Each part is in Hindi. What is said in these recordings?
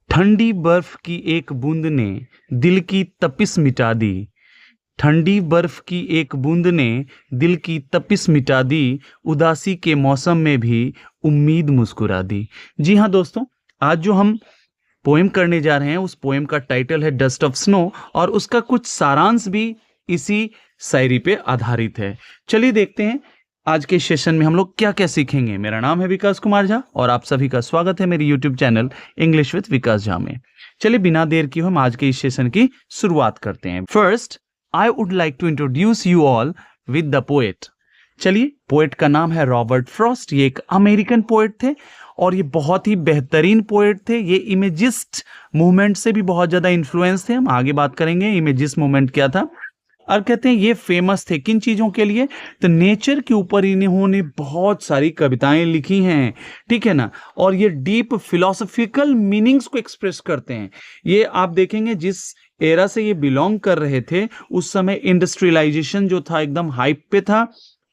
ठंडी बर्फ की एक बूंद ने दिल की तपिश मिटा दी। ठंडी बर्फ की एक बूंद ने दिल की तपिश मिटा दी, उदासी के मौसम में भी उम्मीद मुस्कुरा दी। जी हाँ दोस्तों, आज जो हम पोएम करने जा रहे हैं उस पोएम का टाइटल है डस्ट ऑफ स्नो और उसका कुछ सारांश भी इसी शायरी पे आधारित है। चलिए देखते हैं आज के सेशन में हम लोग क्या क्या सीखेंगे। मेरा नाम है विकास कुमार झा और आप सभी का स्वागत है मेरे यूट्यूब चैनल इंग्लिश विद विकास झा में। चलिए बिना देर किए हम आज के इस सेशन की शुरुआत करते हैं। First I would like to introduce you all with the poet. चलिए, पोएट का नाम है रॉबर्ट फ्रॉस्ट। ये एक अमेरिकन पोएट थे और ये बहुत ही बेहतरीन पोएट थे। ये इमेजिस्ट मूवमेंट से भी बहुत ज्यादा इन्फ्लुएंस थे। हम आगे बात करेंगे इमेजिस्ट मूवमेंट क्या था। और कहते हैं ये फेमस थे किन चीजों के लिए, तो नेचर के ऊपर इन्होंने बहुत सारी कविताएं लिखी हैं, ठीक है ना। और ये डीप फिलोसॉफिकल मीनिंग्स को एक्सप्रेस करते हैं। ये आप देखेंगे जिस एरा से ये बिलोंग कर रहे थे उस समय इंडस्ट्रियलाइजेशन जो था एकदम हाइप पे था।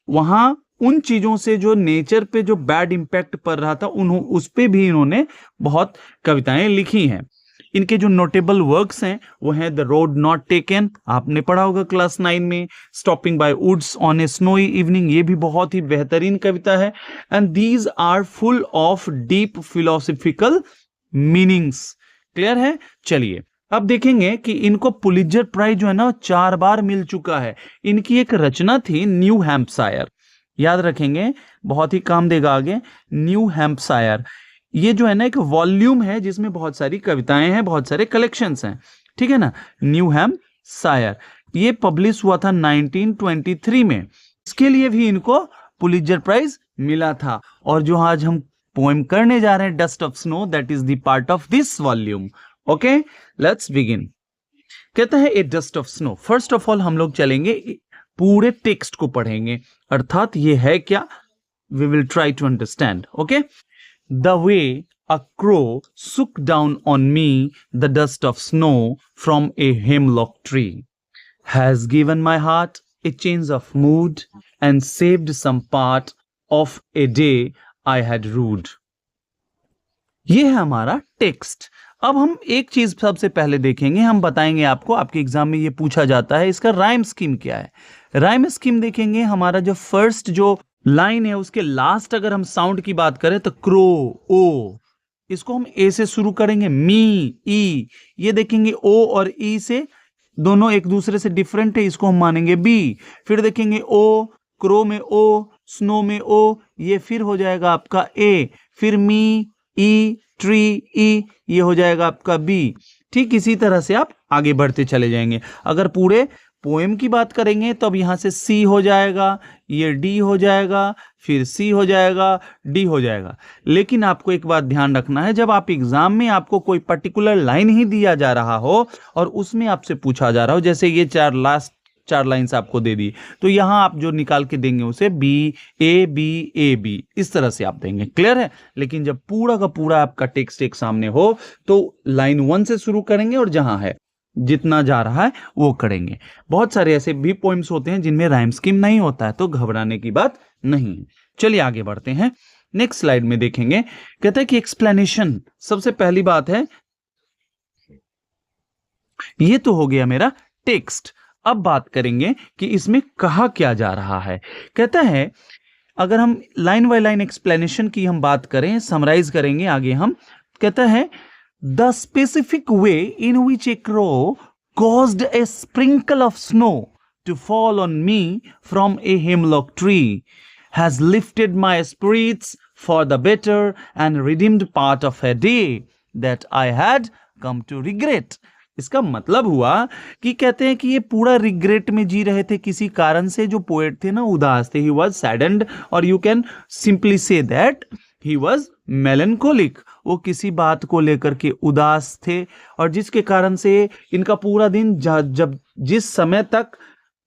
वहां उन चीजों से जो नेचर पे जो बैड इंपैक्ट पड़ रहा था उस पे भी इन्होंने बहुत कविताएं लिखी हैं। इनके जो नोटेबल वर्क्स हैं वो हैं द रोड नॉट टेकन, आपने पढ़ा होगा क्लास 9 में। Stopping by woods on a snowy evening, ये भी बहुत ही बेहतरीन कविता है। And these are full of deep philosophical meanings. Clear है। चलिए अब देखेंगे कि इनको पुलित्जर प्राइज जो है ना 4 बार मिल चुका है। इनकी एक रचना थी न्यू हैम्पशायर, याद रखेंगे, बहुत ही काम देगा आगे। न्यू हैम्पशायर ये जो है ना एक वॉल्यूम है जिसमें बहुत सारी कविताएं हैं, बहुत सारे कलेक्शंस हैं, ठीक है ना। न्यू हैम्पशायर ये पब्लिश हुआ था 1923 में। इसके लिए भी इनको पुलित्जर प्राइज मिला था। और जो आज हम पोएम करने जा रहे हैं dust of snow, that is the part of this volume. Okay, let's begin. कहता है a dust of snow. First of all हम लोग चलेंगे पूरे टेक्स्ट को पढ़ेंगे, अर्थात ये है क्या, we will try to understand. Okay. The way a crow shook down on me the dust of snow from a hemlock tree has given my heart a change of mood and saved some part of a day I had rued. ये है हमारा टेक्स्ट। अब हम एक चीज सबसे पहले देखेंगे, हम बताएंगे आपको, आपके एग्जाम में ये पूछा जाता है इसका राइम स्कीम क्या है। राइम स्कीम देखेंगे, हमारा जो फर्स्ट जो लाइन है उसके लास्ट अगर हम साउंड की बात करें तो क्रो, ओ, इसको हम ए से शुरू करेंगे। मी, ई, ये देखेंगे ओ और ई से दोनों एक दूसरे से डिफरेंट है, इसको हम मानेंगे बी। फिर देखेंगे ओ, क्रो में ओ, स्नो में ओ, ये फिर हो जाएगा आपका ए। फिर मी, ई, ट्री, ई, ये हो जाएगा आपका बी। ठीक इसी तरह से आप आगे बढ़ते चले जाएंगे। अगर पूरे पोएम की बात करेंगे तो अब यहां से सी हो जाएगा, ये डी हो जाएगा, फिर सी हो जाएगा, डी हो जाएगा। लेकिन आपको एक बात ध्यान रखना है, जब आप एग्जाम में आपको कोई पर्टिकुलर लाइन ही दिया जा रहा हो और उसमें आपसे पूछा जा रहा हो, जैसे ये लास्ट 4 लाइन्स आपको दे दी, तो यहां आप जो निकाल के देंगे उसे बी ए बी इस तरह से आप देंगे। क्लियर है। लेकिन जब पूरा का पूरा आपका टेक्स्ट एक सामने हो तो लाइन 1 से शुरू करेंगे और जहां है जितना जा रहा है वो करेंगे। बहुत सारे ऐसे भी पोएम्स होते हैं जिनमें राइम स्कीम नहीं होता है, तो घबराने की बात नहीं है। चलिए आगे बढ़ते हैं। नेक्स्ट स्लाइड में देखेंगे, कहता है कि एक्सप्लेनेशन। सबसे पहली बात है, ये तो हो गया मेरा टेक्स्ट। अब बात करेंगे कि इसमें कहा क्या जा रहा है। कहता है अगर हम लाइन बाय लाइन एक्सप्लेनेशन की हम बात करें, समराइज करेंगे आगे हम, कहता है The specific way in which a crow caused a sprinkle of snow to fall on me from a hemlock tree has lifted my spirits for the better and redeemed part of a day that I had come to regret. इसका मतलब हुआ कि कहते हैं कि ये पूरा रिग्रेट में जी रहे थे किसी कारण से। जो पोएट थे ना उदास थे, he was saddened, और you can simply say that he was melancholic। वो किसी बात को लेकर के उदास थे और जिसके कारण से इनका पूरा दिन जब जिस समय तक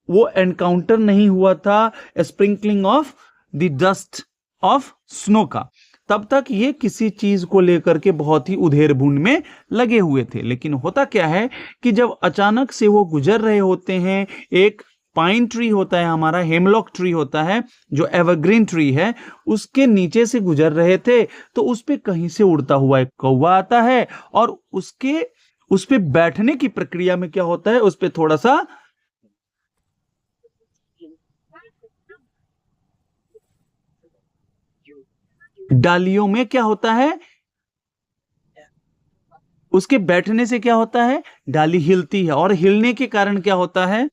वो एनकाउंटर नहीं हुआ था sprinkling of the dust of snow का, तब तक ये किसी चीज को लेकर के बहुत ही उधेड़ बुन में लगे हुए थे। लेकिन होता क्या है कि जब अचानक से वो गुजर रहे होते हैं एक पाइन ट्री होता है हमारा, हेमलॉक ट्री होता है जो एवरग्रीन ट्री है, उसके नीचे से गुजर रहे थे तो उस पे कहीं से उड़ता हुआ एक कौवा आता है और उस पे बैठने की प्रक्रिया में क्या होता है, उस पे थोड़ा सा डालियों में क्या होता है, उसके बैठने से क्या होता है, डाली हिलती है और हिलने के कारण क्या होता है,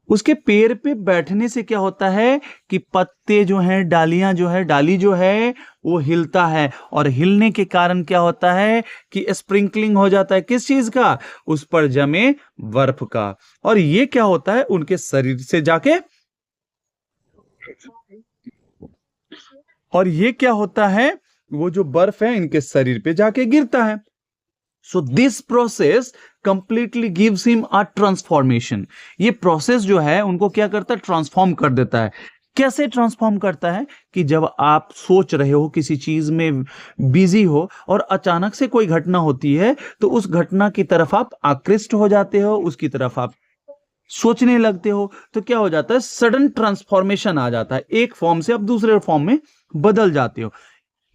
उसके पेड़ पे बैठने से क्या होता है कि पत्ते जो हैं, डालियां जो है, डाली जो है वो हिलता है और हिलने के कारण क्या होता है कि स्प्रिंकलिंग हो जाता है किस चीज का, उस पर जमे बर्फ का। और ये क्या होता है उनके शरीर से जाके, और ये क्या होता है, वो जो बर्फ है इनके शरीर पे जाके गिरता है। So this process completely gives him a transformation. ये प्रोसेस जो है उनको क्या करता है, ट्रांसफॉर्म कर देता है। कैसे ट्रांसफॉर्म करता है कि जब आप सोच रहे हो, किसी चीज में बिजी हो और अचानक से कोई घटना होती है तो उस घटना की तरफ आप आकृष्ट हो जाते हो, उसकी तरफ आप सोचने लगते हो, तो क्या हो जाता है, सडन ट्रांसफॉर्मेशन आ जाता है, एक फॉर्म से आप दूसरे फॉर्म में बदल जाते हो।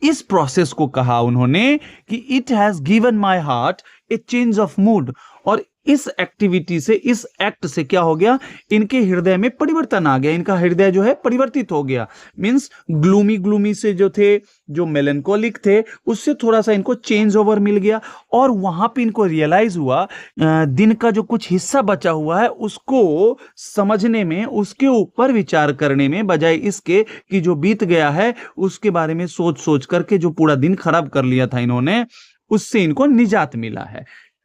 इस प्रोसेस को कहा उन्होंने कि it has given my heart A change of mood. और इस एक्टिविटी से, इस एक्ट से क्या हो गया, इनके हृदय में परिवर्तन आ गया, इनका हृदय जो है परिवर्तित हो गया। मींस ग्लूमी से जो थे, जो मेलनकोलिक थे, उससे थोड़ा सा इनको चेंज ओवर मिल गया और वहां पे इनको रियलाइज हुआ दिन का जो कुछ हिस्सा बचा हुआ है उसको समझने में, उसके ऊपर विचार करने में, बजाय इसके कि जो बीत गया है उसके बारे में सोच सोच करके जो पूरा दिन खराब कर लिया था इन्होंने, उससे इनको निजात मिला है।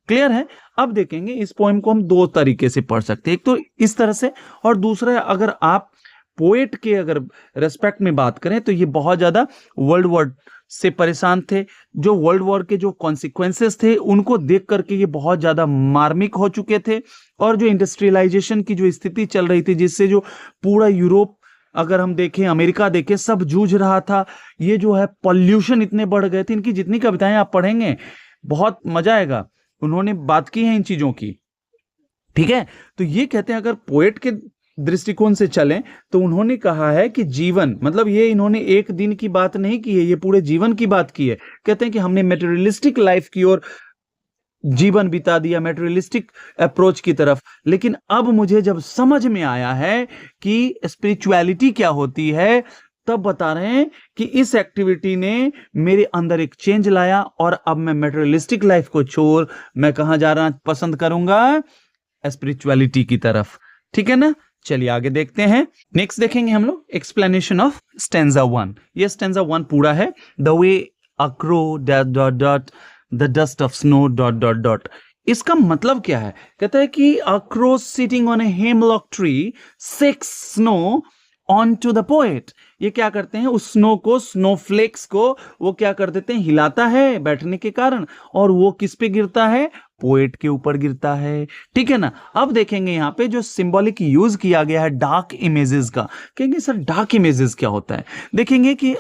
क्लियर है? अब देखेंगे इस पोएम को हम दो तरीके से पढ़ सकते हैं, एक तो इस तरह से और दूसरा अगर आप पोएट के अगर रेस्पेक्ट में बात करें तो ये बहुत ज्यादा वर्ल्ड वॉर से परेशान थे। जो वर्ल्ड वॉर के जो कॉन्सिक्वेंसेस थे उनको देख करके ये बहुत ज्यादा मार्मिक हो चुके थे और जो इंडस्ट्रियलाइजेशन की जो स्थिति चल रही थी जिससे जो पूरा यूरोप, अगर हम देखें अमेरिका देखें, सब जूझ रहा था। ये जो है पॉल्यूशन इतने बढ़ गए थे, इनकी जितनी कविताएं आप पढ़ेंगे बहुत मजा आएगा, उन्होंने बात की है इन चीजों की। ठीक है, तो ये कहते हैं अगर पोएट के दृष्टिकोण से चलें तो उन्होंने कहा है कि जीवन, मतलब ये इन्होंने एक दिन की बात नहीं की है, ये पूरे जीवन की बात की है। कहते हैं कि हमने मेटेरियलिस्टिक लाइफ की ओर जीवन बिता दिया, मेटेरियलिस्टिक अप्रोच की तरफ, लेकिन अब मुझे जब समझ में आया है कि स्पिरिचुअलिटी क्या होती है, तब बता रहे हैं कि इस एक्टिविटी ने मेरे अंदर एक चेंज लाया और अब मैं मेटेरियलिस्टिक लाइफ को छोड़ मैं कहां जा रहा पसंद करूंगा, स्पिरिचुअलिटी की तरफ। ठीक है ना, चलिए आगे देखते हैं। नेक्स्ट देखेंगे हम लोग एक्सप्लेनेशन ऑफ स्टेंजा 1। ये स्टेंजा 1 पूरा है। The way a crow dot dot dot the dust of snow dot dot dot. इसका मतलब क्या है? कहता है कि a crow sitting on a hemlock tree shakes snow on to the poet. ये क्या करते हैं, उस स्नो को, स्नोफ्लेक्स को वो क्या कर देते हैं, हिलाता है बैठने के कारण, और वो किस पे गिरता है, पोएट के ऊपर गिरता है। ठीक है ना। अब देखेंगे यहाँ पे जो सिंबॉलिक यूज किया गया है डार्क इमेजेस का। कहेंगे सर डार्क इमेजेस क्या होता है? देखेंगे कि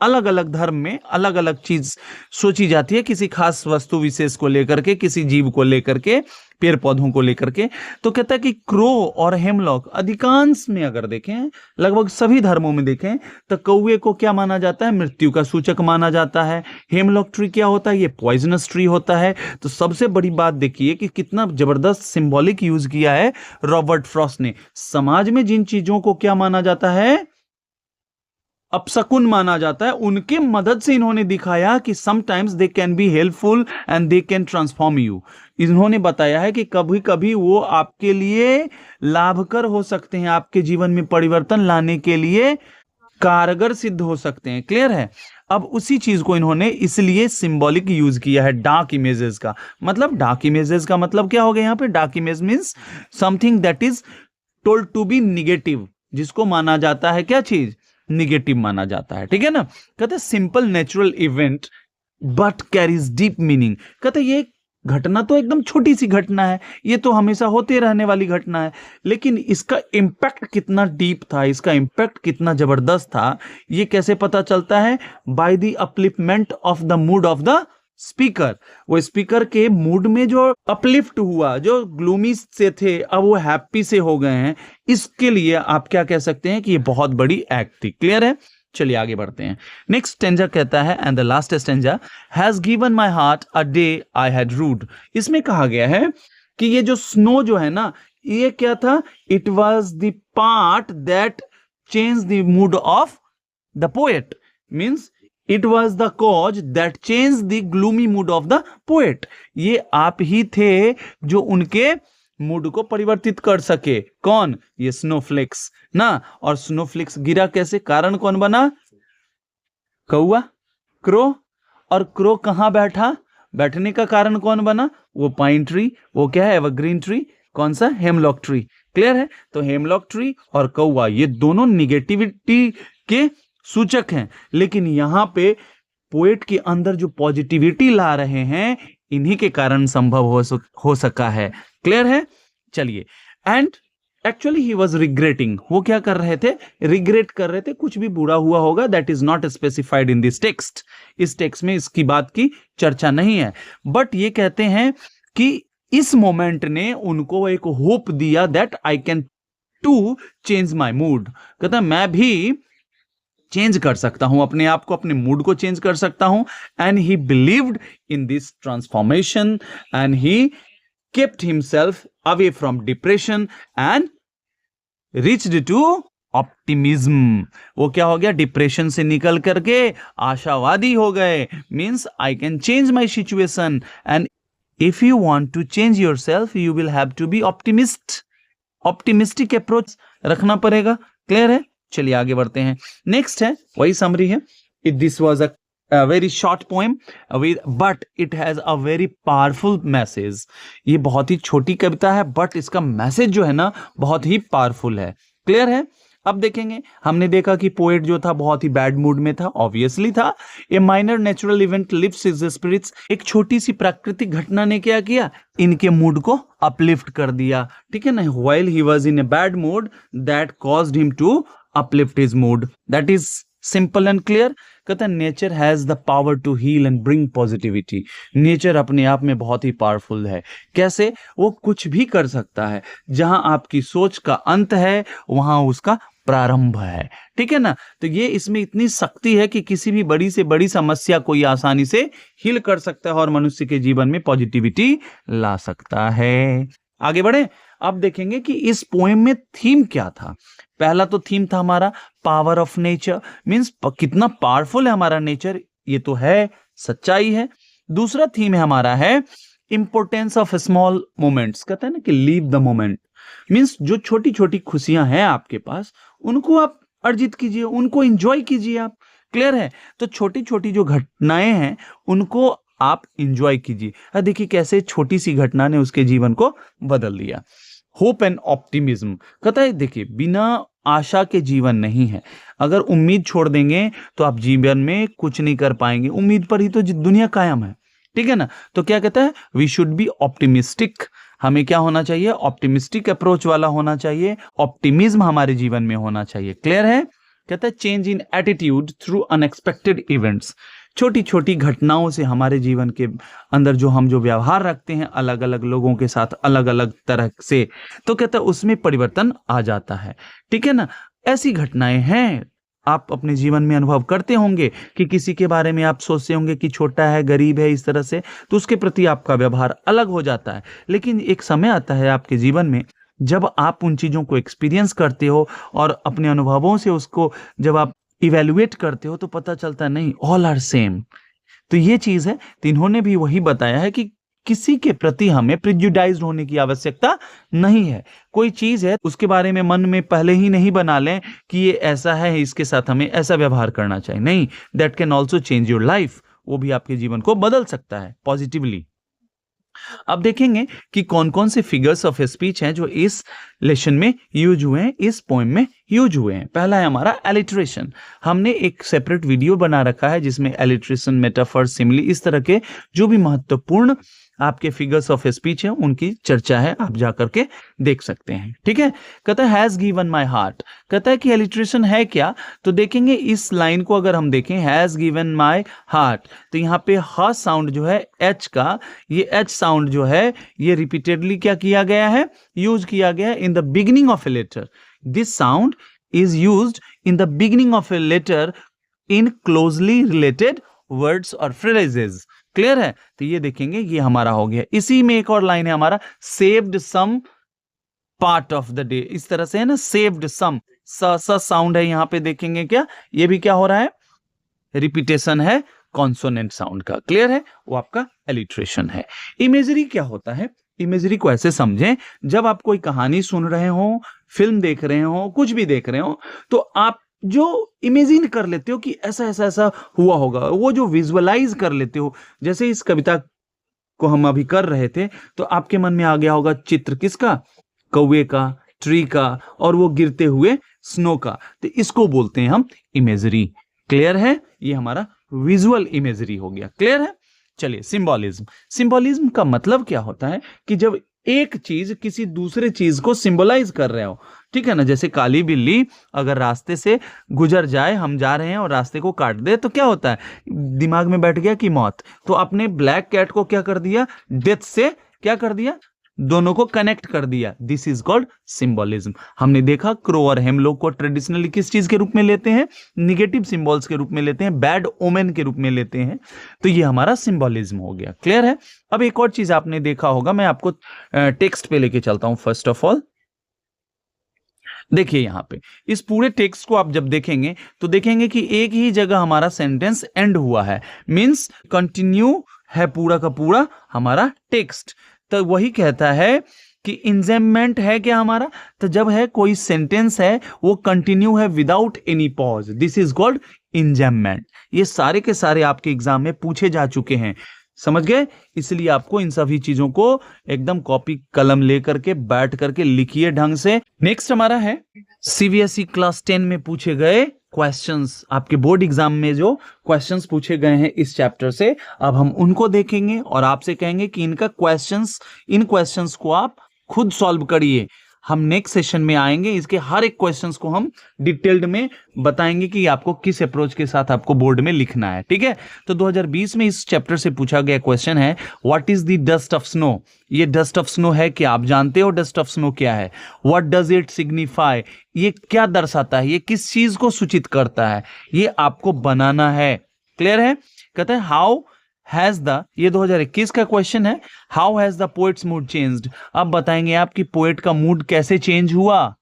अलग अलग धर्म में अलग अलग चीज सोची जाती है, किसी खास वस्तु विशेष को लेकर के, किसी जीव को लेकर के, पेड़ पौधों को लेकर के। तो कहता है कि क्रो और हेमलॉक अधिकांश में अगर देखें, लगभग सभी धर्मों में देखें तो कौवे को क्या माना जाता है, मृत्यु का सूचक माना जाता है। हेमलॉक ट्री क्या होता है, ये पॉइजनस ट्री होता है। तो सबसे बड़ी बात देखिए कि कितना जबरदस्त सिंबॉलिक यूज किया है रॉबर्ट फ्रॉस्ट ने। समाज में जिन चीजों को क्या माना जाता है, अपशकुन माना जाता है, उनके मदद से इन्होंने दिखाया कि sometimes they can be helpful and they can transform you. इन्होंने बताया है कि कभी कभी वो आपके लिए लाभकर हो सकते हैं, आपके जीवन में परिवर्तन लाने के लिए कारगर सिद्ध हो सकते हैं। क्लियर है? अब उसी चीज को इन्होंने इसलिए सिंबॉलिक यूज किया है डार्क इमेजेस का। मतलब डार्क इमेजेस का मतलब क्या हो गया यहाँ पे, dark image means something that is told to be negative, जिसको माना जाता है क्या चीज, निगेटिव माना जाता है। ठीक है ना। कहते simple natural event but carries deep meaning. कहते ये घटना तो एकदम छोटी सी घटना है, ये तो हमेशा होते रहने वाली घटना है, लेकिन इसका इंपैक्ट कितना डीप था, इसका इंपैक्ट कितना जबरदस्त था, ये कैसे पता चलता है, by the upliftment of the mood off the speaker, वो स्पीकर के मूड में जो अपलिफ्ट हुआ, जो ग्लूमी से थे अब वो हैप्पी से हो गए हैं, इसके लिए आप क्या कह सकते हैं कि ये बहुत बड़ी एक्ट थी। क्लियर है? चलिए आगे बढ़ते हैं। नेक्स्ट स्टेंजा कहता है, and the last stanza, has given my heart a day I had rued. इसमें कहा गया है कि ये जो स्नो जो है ना, ये क्या था? It was the part that change the mood off the poet, means it was the cause that change the gloomy mood off the poet. ये आप ही थे जो उनके मूड को परिवर्तित कर सके। कौन? ये स्नोफ्लेक्स ना। और स्नोफ्लेक्स गिरा कैसे? कारण कौन बना? कौआ, क्रो। और क्रो कहां बैठा? बैठने का कारण कौन बना? वो पाइन ट्री। वो क्या है? Evergreen tree. कौन सा? Hemlock tree. क्लियर है? तो हेमलॉक ट्री और कौआ ये दोनों निगेटिविटी के सूचक हैं, लेकिन यहां पे पोएट के अंदर जो पॉजिटिविटी ला रहे हैं, इन्हीं के कारण संभव हो सका है। क्लियर है? चलिए, and actually he was regretting. वो क्या कर रहे थे? रिग्रेट कर रहे थे। कुछ भी बुरा हुआ होगा, that is not specified in this text. इस टेक्स्ट में इसकी बात की चर्चा नहीं है, बट ये कहते हैं कि इस मोमेंट ने उनको एक होप दिया that I can to change my mood. कहता मैं भी चेंज कर सकता हूं अपने आप को, अपने मूड को चेंज कर सकता हूं। And he believed in this transformation and he kept himself away from depression and reached to optimism। वो क्या हो गया? डिप्रेशन से निकल करके आशावादी हो गए। Means I can change my situation, and if you want to change yourself you will have to be optimist. Optimistic approach रखना पड़ेगा। क्लियर है? चलिए आगे बढ़ते हैं। नेक्स्ट है, वही समरी है। This was a very short poem but it has a very powerful message। ये बहुत ही छोटी कविता है, बट इसका मैसेज जो है ना बहुत ही पावरफुल है। क्लियर है? अब देखेंगे, हमने देखा कि पोएट जो था बहुत ही बैड मूड में था, ऑब्वियसली था। A minor natural event lifts his spirits. एक छोटी सी प्राकृतिक घटना ने क्या किया? इनके मूड को अपलिफ्ट कर दिया। ठीक है ना? While he was in a bad mood that caused him to uplift his mood. That is simple and clear. कहता है nature has the power to heal and bring positivity. Nature अपने आप में बहुत ही पावरफुल है। कैसे? वो कुछ भी कर सकता है। जहां आपकी सोच का अंत है वहां उसका प्रारंभ है। ठीक है ना? तो ये इसमें इतनी शक्ति है कि किसी भी बड़ी से बड़ी समस्या को ये आसानी से हील कर सकता है और मनुष्य के जीवन में पॉजिटिविटी ला सकता है। आगे बढ़े। अब देखेंगे कि इस पोएम में थीम क्या था। पहला तो थीम था हमारा पावर ऑफ नेचर, मींस कितना पावरफुल है हमारा नेचर, ये तो है, सच्चाई है। दूसरा थीम है हमारा है इंपोर्टेंस ऑफ स्मॉल मोमेंट्स। कहते हैं ना कि लीव द मोमेंट, मींस जो छोटी छोटी खुशियां हैं आपके पास उनको आप अर्जित कीजिए, उनको एंजॉय कीजिए आप। क्लियर है? तो छोटी छोटी जो घटनाएं हैं उनको आप एंजॉय कीजिए। देखिए कैसे छोटी सी घटना ने उसके जीवन को बदल दिया। Hope and optimism. कहता है देखिए बिना आशा के जीवन नहीं है। अगर उम्मीद छोड़ देंगे तो आप जीवन में कुछ नहीं कर पाएंगे। उम्मीद पर ही तो दुनिया कायम है। ठीक है ना? तो क्या कहता है? We should be optimistic. हमें क्या होना चाहिए? ऑप्टिमिस्टिक अप्रोच वाला होना चाहिए। ऑप्टिमिज्म हमारे जीवन में होना चाहिए। क्लियर है? कहता है change in attitude through unexpected events. छोटी छोटी घटनाओं से हमारे जीवन के अंदर जो व्यवहार रखते हैं अलग अलग लोगों के साथ अलग अलग तरह से, तो कहता है उसमें परिवर्तन आ जाता है। ठीक है ना? ऐसी घटनाएं हैं आप अपने जीवन में अनुभव करते होंगे कि किसी के बारे में आप सोचते होंगे कि छोटा है, गरीब है, इस तरह से, तो उसके प्रति आपका व्यवहार अलग हो जाता है। लेकिन एक समय आता है आपके जीवन में जब आप उन चीजों को एक्सपीरियंस करते हो और अपने अनुभवों से उसको जब आप इवेल्युएट करते हो तो पता चलता है नहीं, ऑल आर सेम। तो ये चीज है। तो इन्होंने भी वही बताया है कि किसी के प्रति हमें प्रिजुडाइज्ड होने की आवश्यकता नहीं है। कोई चीज है उसके बारे में मन में पहले ही नहीं बना लें कि ये ऐसा है, इसके साथ हमें ऐसा व्यवहार करना चाहिए। नहीं, that can also change your life. वो भी आपके जीवन को बदल सकता है पॉजिटिवली। अब देखेंगे कि कौन कौन से फिगर्स ऑफ स्पीच हैं जो इस लेसन में यूज हुए हैं, इस पोएम में यूज हुए हैं। पहला है हमारा एलिट्रेशन। हमने एक सेपरेट वीडियो बना रखा है जिसमें एलिट्रेशन, मेटाफर, सिमिली, इस तरह के जो भी महत्वपूर्ण आपके फिगर्स ऑफ स्पीच है उनकी चर्चा है, आप जाकर के देख सकते हैं। ठीक है, कहता है हैज गिवन माय हार्ट। कहता है कि एलिट्रेशन है क्या, तो देखेंगे इस लाइन को अगर हम देखें, हैज गिवन माय हार्ट, तो यहाँ पे ह साउंड जो है एच का, ये एच साउंड जो है ये रिपीटेडली क्या किया गया है, यूज किया गया है in the beginning of a letter. This sound is used in the beginning of a letter in closely related words और फ्रेजेस। क्लियर है, तो ये देखेंगे ये हमारा हो गया। इसी में एक और लाइन है हमारा, saved some part of the day, इस तरह से है ना, सेव्ड सम, स साउंड है यहाँ पे, देखेंगे क्या ये भी क्या हो रहा है, रिपीटेशन है कॉन्सोनेंट साउंड का। क्लियर है, वो आपका एलिट्रेशन है। इमेजरी क्या होता है, इमेजरी को ऐसे समझें, जब आप कोई कहानी सुन रहे हो, फिल्म देख रहे हो, कुछ भी देख रहे हो, तो आप जो इमेजिन कर लेते हो कि ऐसा ऐसा ऐसा हुआ होगा, वो जो विजुअलाइज कर लेते हो, जैसे इस कविता को हम अभी कर रहे थे तो आपके मन में आ गया होगा चित्र किसका, कौवे का, ट्री का, और वो गिरते हुए स्नो का, तो इसको बोलते हैं हम इमेजरी। क्लियर है, ये हमारा विजुअल इमेजरी हो गया। क्लियर है, चलिए सिंबॉलिज्म। सिंबॉलिज्म का मतलब क्या होता है कि जब एक चीज किसी दूसरे चीज को सिंबलाइज कर रहे हो, ठीक है ना, जैसे काली बिल्ली अगर रास्ते से गुजर जाए, हम जा रहे हैं और रास्ते को काट दे, तो क्या होता है, दिमाग में बैठ गया कि मौत, तो आपने ब्लैक कैट को क्या कर दिया, डेथ से क्या कर दिया, दोनों को कनेक्ट कर दिया। This is called symbolism. हमने देखा क्रो और हेमलॉक को ट्रेडिशनली किस चीज के रूप में लेते हैं, निगेटिव सिंबल्स के रूप में लेते हैं, बैड ओमेन के रूप में लेते हैं, तो ये हमारा सिंबॉलिज्म हो गया। क्लियर है, अब एक और चीज आपने देखा होगा, मैं आपको टेक्स्ट पे लेके चलता हूं। फर्स्ट ऑफ ऑल देखिए यहाँ पे इस पूरे टेक्स्ट को आप जब देखेंगे तो देखेंगे कि एक ही जगह हमारा सेंटेंस एंड हुआ है, मींस कंटिन्यू है पूरा का पूरा हमारा टेक्स्ट। तो वही कहता है कि इंजेममेंट है क्या हमारा, तो जब है कोई सेंटेंस है वो कंटिन्यू है without any pause, this is called enjambment. ये सारे के सारे आपके एग्जाम में पूछे जा चुके हैं, समझ गए, इसलिए आपको इन सभी चीजों को एकदम कॉपी कलम लेकर के बैठ करके लिखिए ढंग से। नेक्स्ट हमारा है सीबीएसई क्लास 10 में पूछे गए क्वेश्चंस, आपके बोर्ड एग्जाम में जो क्वेश्चंस पूछे गए हैं इस चैप्टर से, अब हम उनको देखेंगे और आपसे कहेंगे कि इनका इन क्वेश्चंस को आप खुद सॉल्व करिए। हम नेक्स्ट सेशन में आएंगे, इसके हर एक क्वेश्चंस को हम डिटेल्ड में बताएंगे कि आपको किस अप्रोच के साथ आपको बोर्ड में लिखना है। ठीक है, तो 2020 में इस चैप्टर से पूछा गया क्वेश्चन है, what is the dust of snow. ये डस्ट ऑफ स्नो है क्या, आप जानते हो डस्ट ऑफ स्नो क्या है, व्हाट डज इट सिग्निफाई, ये क्या दर्शाता है, ये किस चीज को सूचित करता है, ये आपको बनाना है। क्लियर है, कहते हैं हाउ हैज द, ये 2021 का क्वेश्चन है, how has the poets mood changed. अब बताएंगे आप कि पोएट का मूड कैसे चेंज हुआ,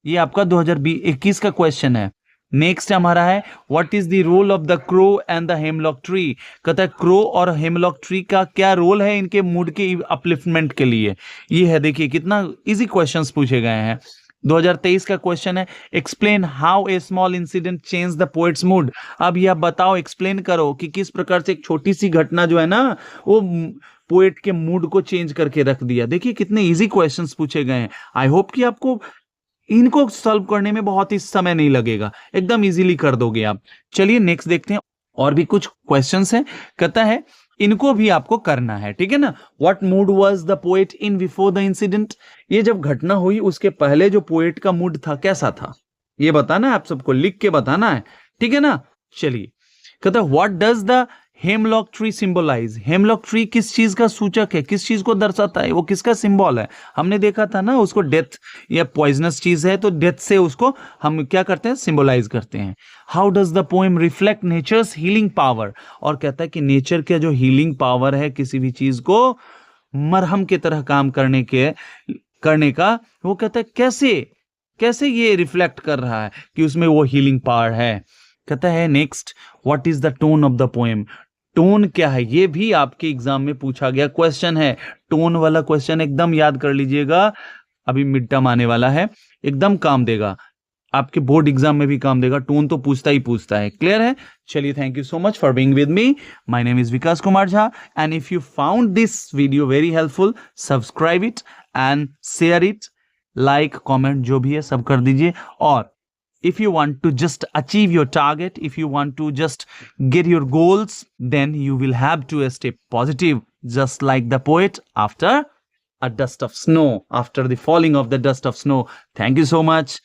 ये आपका 2021 का क्वेश्चन है। नेक्स्ट हमारा है what is the role of the crow and the hemlock tree. कहता है क्रो और हेमलॉक ट्री का क्या रोल है इनके मूड के अपलिफ्टमेंट के लिए, ये है। देखिए कितना इजी क्वेश्चंस पूछे गए हैं। 2023 का क्वेश्चन है explain how a small incident change the poets mood. अब ये आप बताओ, एक्सप्लेन करो कि किस प्रकार से एक छोटी सी घटना जो है ना वो पोएट के मूड को चेंज करके रख दिया। देखिए कितने इजी क्वेश्चंस पूछे गए हैं। आई होप कि आपको इनको सॉल्व करने में बहुत ही समय नहीं लगेगा, एकदम इजीली कर दोगे आप। चलिए नेक्स्ट देखते हैं, और भी कुछ क्वेश्चंस हैं। कहता है इनको भी आपको करना है, ठीक है ना। What mood was the poet in before the incident. ये जब घटना हुई उसके पहले जो पोएट का मूड था कैसा था, ये बताना है आप सबको, लिख के बताना है, ठीक है ना। चलिए कहता है what does the hemlock tree symbolise. Hemlock tree किस चीज का सूचक है, किस चीज को दर्शाता है, वो किसका सिंबल है। हमने देखा था ना, उसको डेथ या पॉइजनस चीज है तो डेथ से उसको हम क्या करते हैं, सिंबलाइज करते हैं। How does the poem reflect nature's healing power. और कहता है कि नेचर का जो हीलिंग पावर है, किसी भी चीज को मरहम की तरह काम करने का, वो कहता है कैसे ये रिफ्लेक्ट कर रहा है कि उसमें वो हीलिंग पावर है। कहता है next what is the tone of the poem. Tone क्या है, ये भी आपके एग्जाम में पूछा गया क्वेश्चन है। टोन वाला क्वेश्चन एकदम याद कर लीजिएगा, अभी मिड टर्म आने वाला है, एकदम काम देगा, आपके बोर्ड एग्जाम में भी काम देगा। टोन तो पूछता है। क्लियर है, चलिए thank you so much for being with me. My name is Vikas Kumar Jha and if you found this video very helpful, subscribe it and share it, like comment जो भी है सब कर दीजिए। और if you want to just achieve your target, if you want to just get your goals, then you will have to stay positive, just like the poet after a dust of snow, after the falling of the dust of snow. Thank you so much.